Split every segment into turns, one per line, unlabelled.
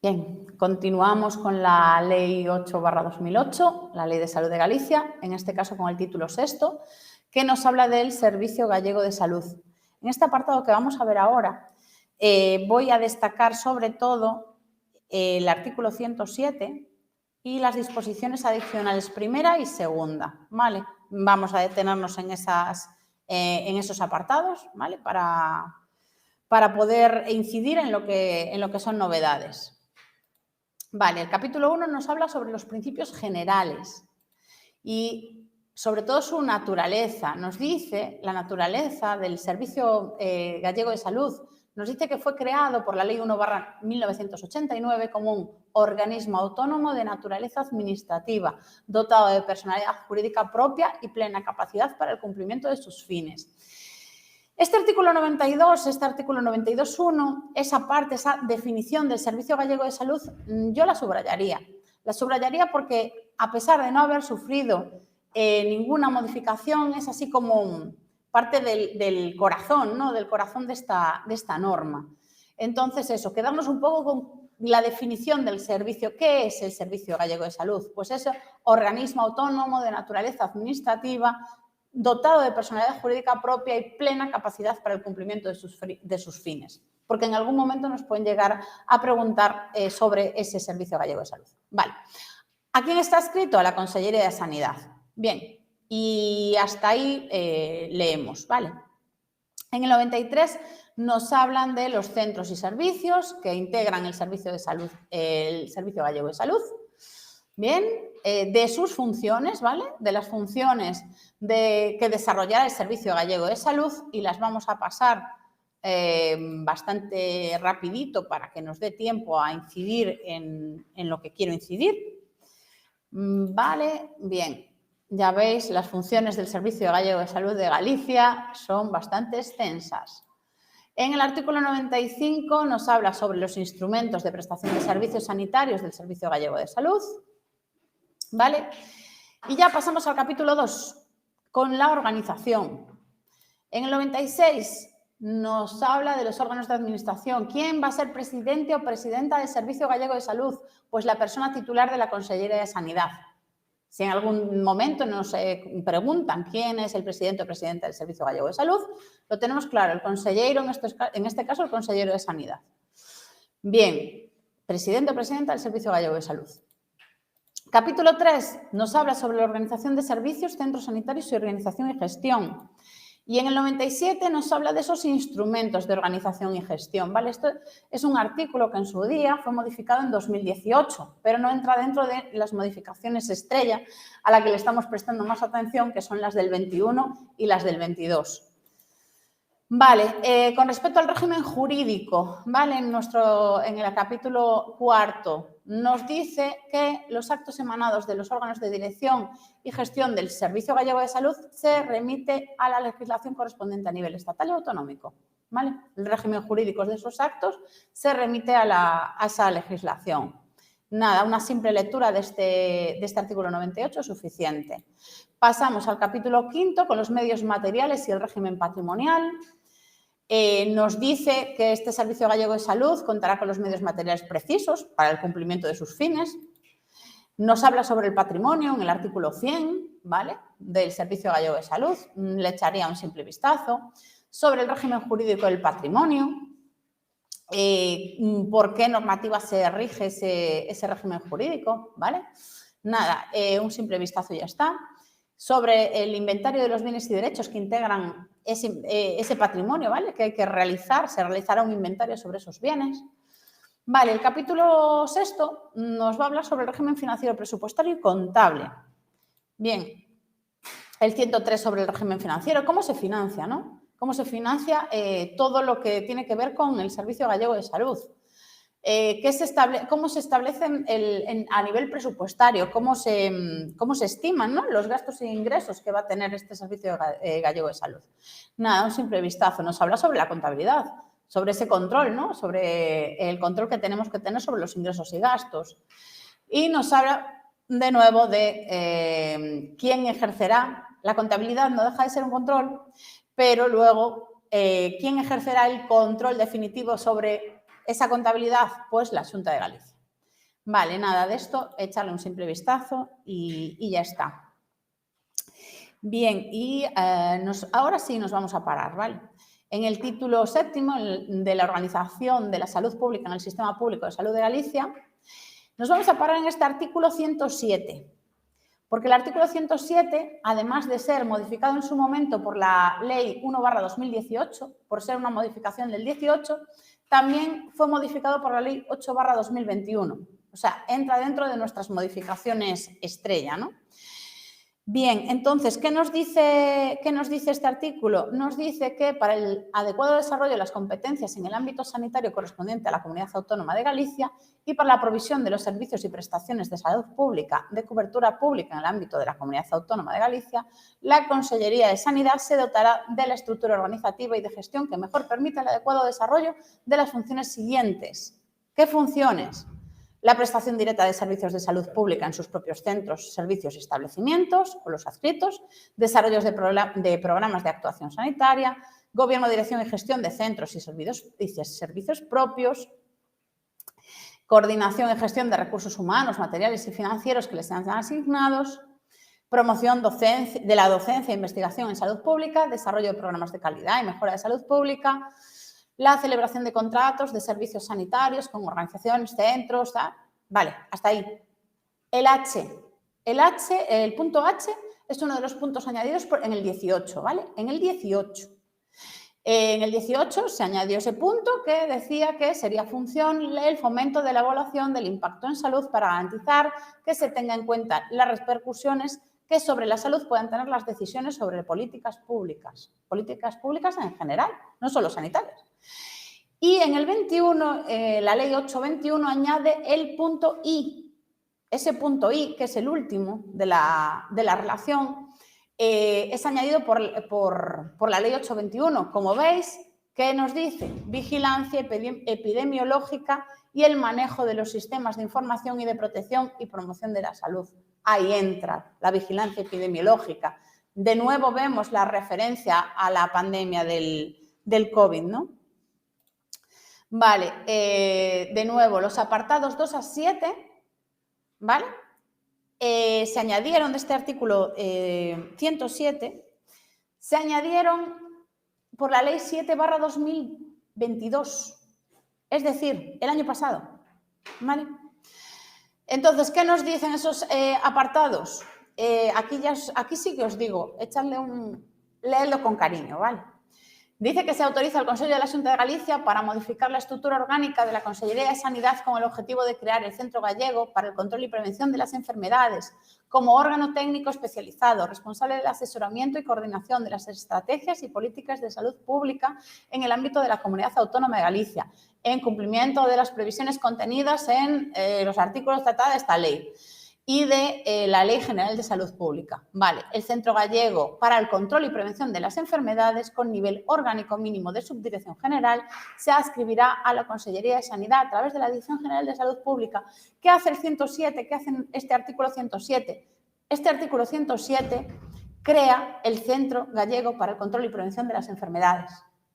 Bien, continuamos con la Ley 8/2008, la Ley de Salud de Galicia, en este caso con el título sexto, que nos habla del Servicio Gallego de Salud. En este apartado que vamos a ver ahora, voy a destacar sobre todo el artículo 107 y las disposiciones adicionales primera y segunda, ¿vale? Vamos a detenernos en esos apartados, ¿vale? Para poder incidir en lo que son novedades. Vale, el capítulo 1 nos habla sobre los principios generales y sobre todo su naturaleza. Nos dice la naturaleza del Servicio Gallego de Salud, nos dice que fue creado por la Ley 1/1989 como un organismo autónomo de naturaleza administrativa, dotado de personalidad jurídica propia y plena capacidad para el cumplimiento de sus fines. Este artículo 92.1, esa parte, esa definición del Servicio Gallego de Salud, yo la subrayaría. La subrayaría porque, a pesar de no haber sufrido ninguna modificación, es así como parte del corazón, ¿no? Del corazón de esta norma. Entonces, eso, quedarnos un poco con la definición del servicio. ¿Qué es el Servicio Gallego de Salud? Pues es organismo autónomo de naturaleza administrativa, dotado de personalidad jurídica propia y plena capacidad para el cumplimiento de sus fines. Porque en algún momento nos pueden llegar a preguntar sobre ese Servicio Gallego de Salud. Vale. ¿A quién está escrito? A la Consellería de Sanidad. Bien, y hasta ahí leemos, ¿vale? En el 93 nos hablan de los centros y servicios que integran el Servicio de Salud, el Servicio Gallego de Salud. Bien, de sus funciones, ¿vale? De las funciones que desarrollará el Servicio Gallego de Salud, y las vamos a pasar bastante rapidito para que nos dé tiempo a incidir en lo que quiero incidir. Vale, bien. Ya veis, las funciones del Servicio Gallego de Salud de Galicia son bastante extensas. En el artículo 95 nos habla sobre los instrumentos de prestación de servicios sanitarios del Servicio Gallego de Salud. ¿Vale? Y ya pasamos al capítulo 2, con la organización. En el 96 nos habla de los órganos de administración. ¿Quién va a ser presidente o presidenta del Servicio Gallego de Salud? Pues la persona titular de la Consellería de Sanidad. Si en algún momento nos preguntan quién es el presidente o presidenta del Servicio Gallego de Salud, lo tenemos claro, el consellero, en este caso el consellero de Sanidad. Bien, presidente o presidenta del Servicio Gallego de Salud. Capítulo 3 nos habla sobre la organización de servicios, centros sanitarios y organización y gestión. Y en el 97 nos habla de esos instrumentos de organización y gestión, ¿vale? Esto es un artículo que en su día fue modificado en 2018, pero no entra dentro de las modificaciones estrella a la que le estamos prestando más atención, que son las del 21 y las del 22. Vale, con respecto al régimen jurídico, ¿vale? En el capítulo 4 nos dice que los actos emanados de los órganos de dirección y gestión del Servicio Gallego de Salud se remite a la legislación correspondiente a nivel estatal y autonómico, ¿vale? El régimen jurídico de esos actos se remite a esa legislación. Nada, una simple lectura de este artículo 98 es suficiente. Pasamos al capítulo 5 con los medios materiales y el régimen patrimonial. Nos dice que este Servicio Gallego de Salud contará con los medios materiales precisos para el cumplimiento de sus fines. Nos habla sobre el patrimonio en el artículo 100, ¿vale? Del Servicio Gallego de Salud. Le echaría un simple vistazo. Sobre el régimen jurídico del patrimonio. ¿Por qué normativa se rige ese régimen jurídico? ¿Vale? Nada, un simple vistazo y ya está. Sobre el inventario de los bienes y derechos que integran ese patrimonio, ¿vale? Que hay que realizar, se realizará un inventario sobre esos bienes. Vale, el capítulo 6 nos va a hablar sobre el régimen financiero, presupuestario y contable. Bien, el 103 sobre el régimen financiero, ¿cómo se financia, no? ¿Cómo se financia todo lo que tiene que ver con el Servicio Gallego de Salud? ¿Cómo se establecen a nivel presupuestario? ¿Cómo se estiman, ¿no? Los gastos e ingresos que va a tener este Servicio Gallego de Salud? Nada, un simple vistazo. Nos habla sobre la contabilidad, sobre ese control, ¿no? Sobre el control que tenemos que tener sobre los ingresos y gastos. Y nos habla de nuevo de quién ejercerá. La contabilidad no deja de ser un control, pero luego quién ejercerá el control definitivo sobre esa contabilidad? Pues la Xunta de Galicia. Vale, nada de esto, echarle un simple vistazo y ya está. Bien, y ahora sí nos vamos a parar, ¿vale? En el título 7 de la Organización de la Salud Pública en el Sistema Público de Salud de Galicia, nos vamos a parar en este artículo 107, porque el artículo 107, además de ser modificado en su momento por la Ley 1/2018, por ser una modificación del 18, también fue modificado por la Ley 8/2021. O sea, entra dentro de nuestras modificaciones estrella, ¿no? Bien, entonces, ¿qué nos dice este artículo? Nos dice que para el adecuado desarrollo de las competencias en el ámbito sanitario correspondiente a la Comunidad Autónoma de Galicia y para la provisión de los servicios y prestaciones de salud pública de cobertura pública en el ámbito de la Comunidad Autónoma de Galicia, la Consellería de Sanidad se dotará de la estructura organizativa y de gestión que mejor permita el adecuado desarrollo de las funciones siguientes. ¿Qué funciones? La prestación directa de servicios de salud pública en sus propios centros, servicios y establecimientos o los adscritos, desarrollos de programas de actuación sanitaria, gobierno, dirección y gestión de centros y servicios propios, coordinación y gestión de recursos humanos, materiales y financieros que les sean asignados, promoción de la docencia e investigación en salud pública, desarrollo de programas de calidad y mejora de salud pública, la celebración de contratos de servicios sanitarios con organizaciones, centros, ¿tá? Vale, hasta ahí. El punto H es uno de los puntos añadidos en el 18, ¿vale? En el 18. En el 18 se añadió ese punto que decía que sería función el fomento de la evaluación del impacto en salud para garantizar que se tenga en cuenta las repercusiones que sobre la salud puedan tener las decisiones sobre políticas públicas en general, no solo sanitarias. Y en el 21, la ley 821 añade el punto I. Ese punto I, que es el último de la relación, es añadido por la ley 821. Como veis, ¿qué nos dice? Vigilancia epidemiológica y el manejo de los sistemas de información y de protección y promoción de la salud. Ahí entra la vigilancia epidemiológica. De nuevo vemos la referencia a la pandemia del COVID, ¿no? Vale, de nuevo, los apartados 2 a 7, ¿vale? Se añadieron de este artículo 107, se añadieron por la ley 7/2022, es decir, el año pasado, ¿vale? Entonces, ¿qué nos dicen esos apartados? Aquí sí que os digo, leedlo con cariño, ¿vale? Dice que se autoriza al Consejo de la Xunta de Galicia para modificar la estructura orgánica de la Consellería de Sanidad con el objetivo de crear el Centro Gallego para el Control y Prevención de las Enfermedades como órgano técnico especializado, responsable del asesoramiento y coordinación de las estrategias y políticas de salud pública en el ámbito de la Comunidad Autónoma de Galicia, en cumplimiento de las previsiones contenidas en los artículos tratados de esta ley y de la Ley General de Salud Pública. Vale, el Centro Gallego para el Control y Prevención de las Enfermedades con nivel orgánico mínimo de subdirección general se adscribirá a la Consellería de Sanidad a través de la Dirección General de Salud Pública. ¿Qué hace el 107? ¿Qué hace este artículo 107? Este artículo 107 crea el Centro Gallego para el Control y Prevención de las Enfermedades.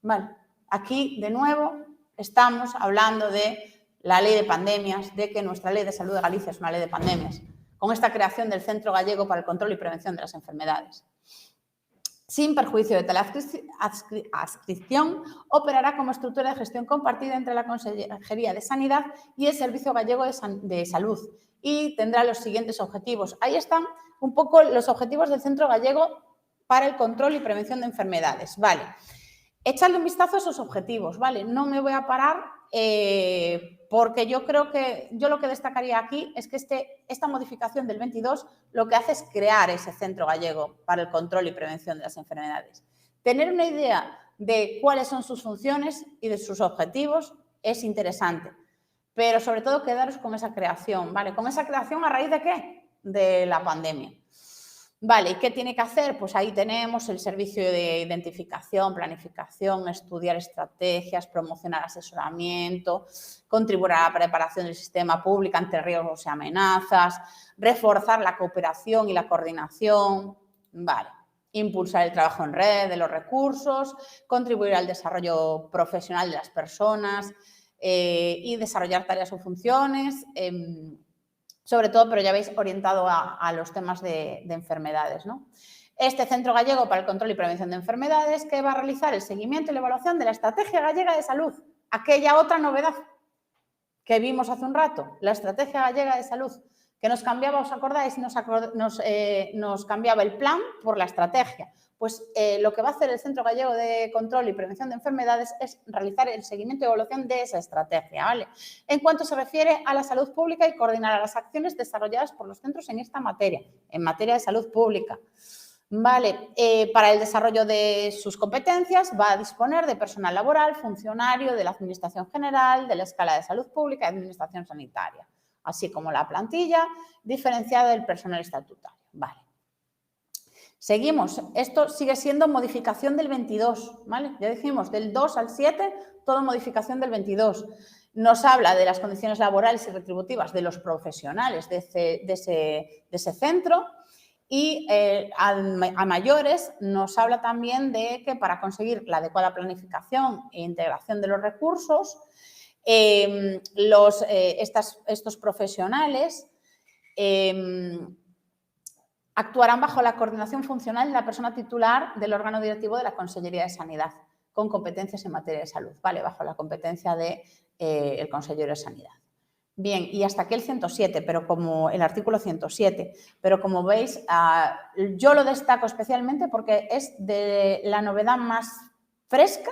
Vale, aquí de nuevo estamos hablando de la ley de pandemias, de que nuestra ley de salud de Galicia es una ley de pandemias, con esta creación del Centro Gallego para el Control y Prevención de las Enfermedades. Sin perjuicio de tal adscripción, operará como estructura de gestión compartida entre la Consejería de Sanidad y el Servicio Gallego de Salud y tendrá los siguientes objetivos. Ahí están un poco los objetivos del Centro Gallego para el Control y Prevención de Enfermedades. Vale, echadle un vistazo a esos objetivos, ¿vale? No me voy a parar porque yo creo que lo que destacaría aquí es que esta modificación del 22 lo que hace es crear ese Centro Gallego para el Control y Prevención de las Enfermedades. Tener una idea de cuáles son sus funciones y de sus objetivos es interesante, pero sobre todo quedaros con esa creación, ¿vale? ¿Con esa creación a raíz de qué? De la pandemia. Vale, ¿y qué tiene que hacer? Pues ahí tenemos el servicio de identificación, planificación, estudiar estrategias, promocionar asesoramiento, contribuir a la preparación del sistema público ante riesgos y amenazas, reforzar la cooperación y la coordinación, vale, impulsar el trabajo en red de los recursos, contribuir al desarrollo profesional de las personas, y desarrollar tareas o funciones, sobre todo, pero ya veis, orientado a los temas de enfermedades, ¿no? Este Centro Gallego para el Control y Prevención de Enfermedades, que va a realizar el seguimiento y la evaluación de la Estrategia Gallega de Salud, aquella otra novedad que vimos hace un rato, la Estrategia Gallega de Salud, que nos cambiaba, ¿os acordáis? Nos cambiaba el plan por la estrategia. Pues lo que va a hacer el Centro Gallego de Control y Prevención de Enfermedades es realizar el seguimiento y evaluación de esa estrategia, ¿vale? En cuanto se refiere a la salud pública y coordinar las acciones desarrolladas por los centros en esta materia, en materia de salud pública. Vale, para el desarrollo de sus competencias va a disponer de personal laboral, funcionario de la Administración General, de la Escala de Salud Pública y Administración Sanitaria, así como la plantilla diferenciada del personal estatutario. Vale. Seguimos. Esto sigue siendo modificación del 22, ¿vale? Ya dijimos, del 2 al 7, todo modificación del 22. Nos habla de las condiciones laborales y retributivas de los profesionales de ese centro. Y a mayores nos habla también de que para conseguir la adecuada planificación e integración de los recursos, estos profesionales actuarán bajo la coordinación funcional de la persona titular del órgano directivo de la Consellería de Sanidad, con competencias en materia de salud, ¿vale? Bajo la competencia del consejero de Sanidad. Bien, y hasta aquí el 107, pero como el artículo 107, pero como veis, yo lo destaco especialmente porque es de la novedad más fresca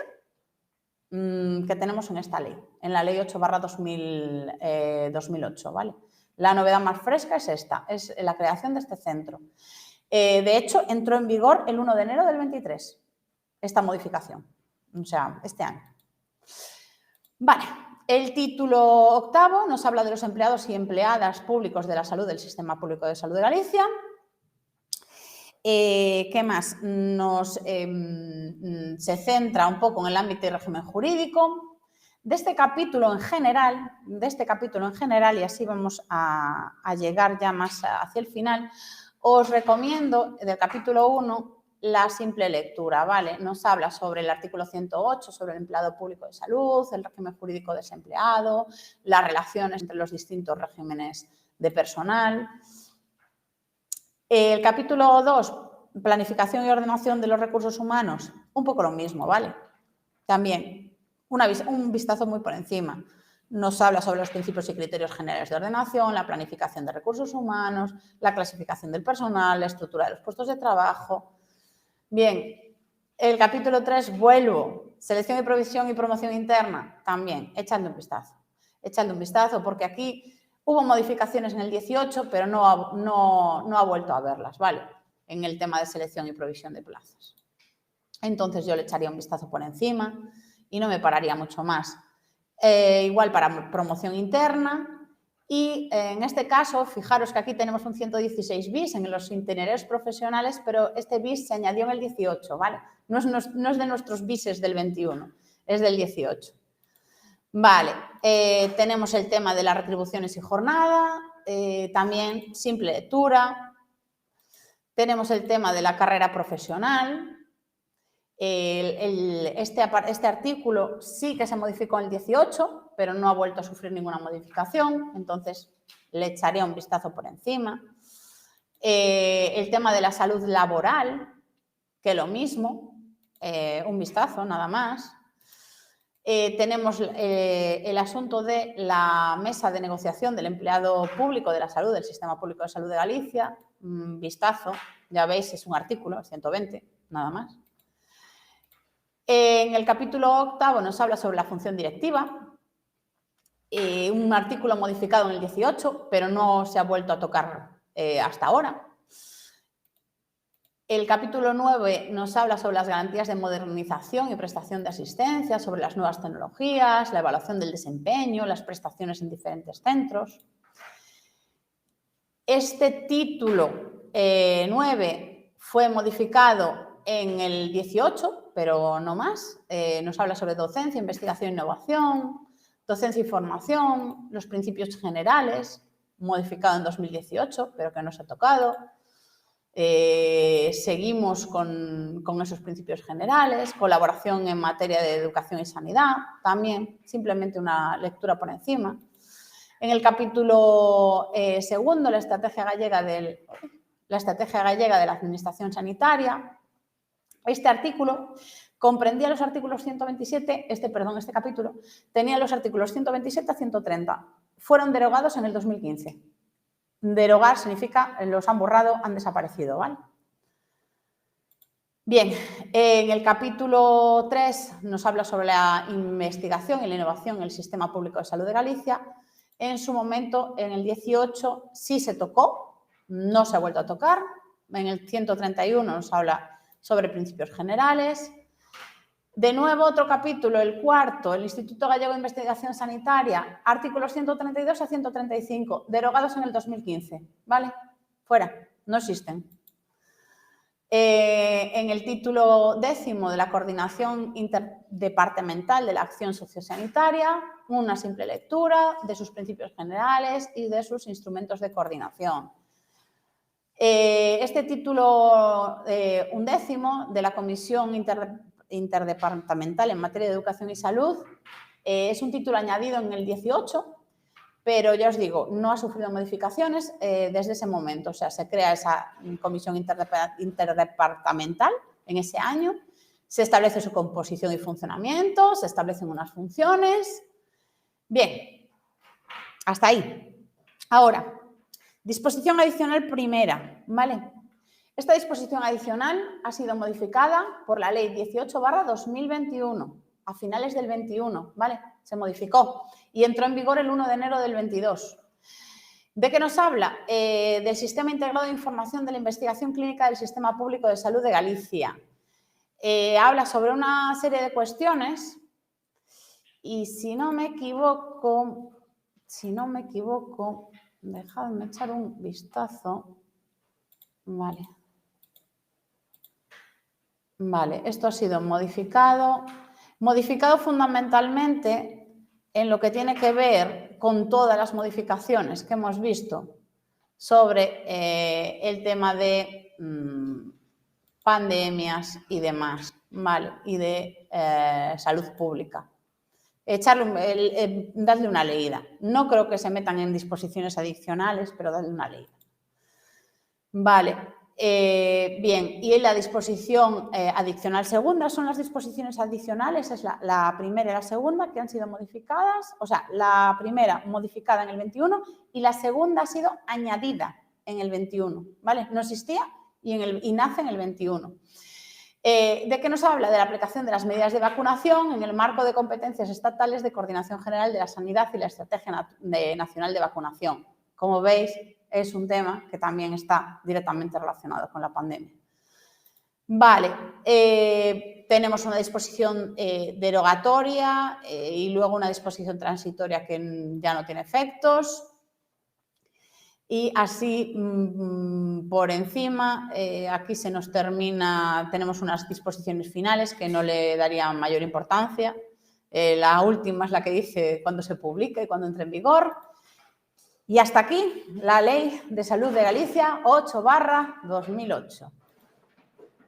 que tenemos en esta ley, en la ley 8/2008, ¿vale? La novedad más fresca es esta, es la creación de este centro. De hecho, entró en vigor el 1 de enero del 23, esta modificación, o sea, este año. Vale. El título octavo nos habla de los empleados y empleadas públicos de la salud del Sistema Público de Salud de Galicia. ¿Qué más? Se centra un poco en el ámbito y régimen jurídico. De este capítulo en general, y así vamos a llegar ya más hacia el final, os recomiendo del capítulo 1 la simple lectura, ¿vale? Nos habla sobre el artículo 108, sobre el empleado público de salud, el régimen jurídico de ese empleado, las relaciones entre los distintos regímenes de personal. El capítulo 2, planificación y ordenación de los recursos humanos, un poco lo mismo, ¿vale? También un vistazo muy por encima. Nos habla sobre los principios y criterios generales de ordenación, la planificación de recursos humanos, la clasificación del personal, la estructura de los puestos de trabajo. Bien, el capítulo 3, vuelvo, selección y provisión y promoción interna, también, echadle un vistazo, porque aquí hubo modificaciones en el 18, pero no ha vuelto a verlas, ¿vale? En el tema de selección y provisión de plazas. Entonces yo le echaría un vistazo por encima y no me pararía mucho más. Igual para promoción interna. Y en este caso, fijaros que aquí tenemos un 116 bis en los itinerarios profesionales, pero este bis se añadió en el 18, ¿vale? No es de nuestros bises del 21, es del 18. Vale, tenemos el tema de las retribuciones y jornada, también simple lectura. Tenemos el tema de la carrera profesional. Este artículo sí que se modificó en el 18, pero no ha vuelto a sufrir ninguna modificación, entonces le echaré un vistazo por encima. El tema de la salud laboral, que lo mismo, un vistazo nada más. Tenemos el asunto de la mesa de negociación del empleado público de la salud del Sistema Público de Salud de Galicia, un vistazo, ya veis, es un artículo, 120, nada más. En el capítulo 8 nos habla sobre la función directiva, un artículo modificado en el 18, pero no se ha vuelto a tocar hasta ahora. El capítulo 9 nos habla sobre las garantías de modernización y prestación de asistencia, sobre las nuevas tecnologías, la evaluación del desempeño, las prestaciones en diferentes centros. Este título 9 fue modificado en el 18, pero no más. Nos habla sobre docencia, investigación e innovación, docencia y formación, los principios generales, modificado en 2018, pero que no se ha tocado. Seguimos con esos principios generales, colaboración en materia de educación y sanidad, también simplemente una lectura por encima. En el capítulo segundo, la estrategia gallega de la administración sanitaria, este artículo comprendía los artículos 127, este capítulo tenía los artículos 127 a 130. Fueron derogados en el 2015. Derogar significa los han borrado, han desaparecido, ¿vale? Bien, en el capítulo 3 nos habla sobre la investigación y la innovación en el Sistema Público de Salud de Galicia. En su momento, en el 18, sí se tocó, no se ha vuelto a tocar. En el 131 nos habla sobre principios generales. De nuevo, otro capítulo, el cuarto, el Instituto Gallego de Investigación Sanitaria, artículos 132 a 135, derogados en el 2015, ¿vale? Fuera, no existen. En el título 10º de la Coordinación Interdepartamental de la Acción Sociosanitaria, una simple lectura de sus principios generales y de sus instrumentos de coordinación. Este título 11º de la Comisión Interdepartamental en materia de educación y salud es un título añadido en el 18, pero ya os digo, no ha sufrido modificaciones desde ese momento. O sea, se crea esa comisión interdepartamental en ese año, se establece su composición y funcionamiento, se establecen unas funciones. Bien, hasta ahí. Ahora, disposición adicional primera, ¿vale? Esta disposición adicional ha sido modificada por la Ley 18/2021, a finales del 21, ¿vale? Se modificó y entró en vigor el 1 de enero del 22. ¿De qué nos habla? Del Sistema Integrado de Información de la Investigación Clínica del Sistema Público de Salud de Galicia. Habla sobre una serie de cuestiones y si no me equivoco, dejadme echar un vistazo. Vale, esto ha sido modificado fundamentalmente en lo que tiene que ver con todas las modificaciones que hemos visto sobre el tema de pandemias y demás, ¿vale? Y de salud pública. Dadle una leída. No creo que se metan en disposiciones adicionales, pero dadle una leída. Vale. Bien, y en la disposición adicional segunda son las disposiciones adicionales, es la primera y la segunda que han sido modificadas, o sea, la primera modificada en el 21 y la segunda ha sido añadida en el 21, ¿vale? No existía y nace en el 21. ¿De qué nos habla? De la aplicación de las medidas de vacunación en el marco de competencias estatales de coordinación general de la sanidad y la estrategia nacional de vacunación. Como veis, es un tema que también está directamente relacionado con la pandemia. Vale, tenemos una disposición derogatoria y luego una disposición transitoria que ya no tiene efectos. Y así, por encima, aquí se nos termina, tenemos unas disposiciones finales que no le daría mayor importancia. La última es la que dice cuándo se publica y cuándo entra en vigor. Y hasta aquí la Ley de Salud de Galicia 8/2008.